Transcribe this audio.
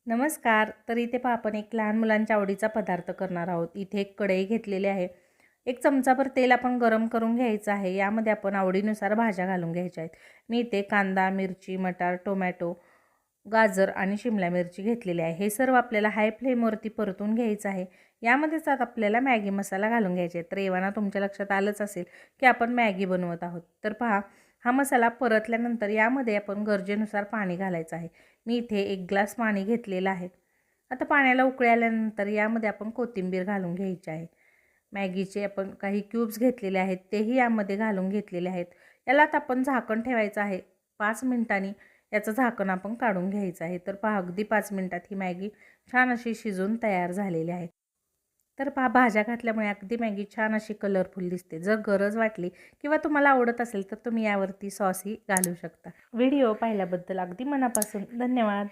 नमस्कार. तर इथे पहा आपण एक लहान मुलांच्या आवडीचा पदार्थ करणार आहोत. इथे एक कढई घेतलेली आहे. एक चमचाभर तेल आपण गरम करून घ्यायचं आहे. यामध्ये आपण आवडीनुसार भाज्या घालून घ्यायच्या आहेत. मी इथे कांदा, मिरची, मटार, टोमॅटो, गाजर आणि शिमला मिरची घेतलेली आहे. हे सर्व आपल्याला हाय फ्लेमवरती परतून घ्यायचं आहे. यामध्येच आता आपल्याला मॅगी मसाला घालून घ्यायचे आहे. तर एव्हाना तुमच्या लक्षात आलंच असेल की आपण मॅगी बनवत आहोत. तर पहा हा मसाला परतल्यानंतर यामध्ये आपण गरजेनुसार पाणी घालायचं आहे. मी इथे 1 ग्लास पाणी घेतलेलं आहे. आता पाण्याला उकळी आल्यानंतर यामध्ये आपण कोथिंबीर घालून घ्यायची आहे. मॅगीचे आपण काही क्यूब्स घेतलेले आहेत तेही यामध्ये घालून घेतलेले आहेत. याला आता आपण झाकण ठेवायचं आहे. 5 मिनिटांनी याचं झाकण आपण काढून घ्यायचं आहे. तर पहा अगदी 5 मिनिटात ही मॅगी छान अशी शिजून तयार झालेली आहे. तर पहा भाज्या घातल्यामुळे अगदी मॅगी छान अशी कलरफुल दिसते. जर गरज वाटली किंवा तुम्हाला आवडत असेल तर तुम्ही यावरती सॉसही घालू शकता. व्हिडिओ पाहिल्याबद्दल अगदी मनापासून धन्यवाद.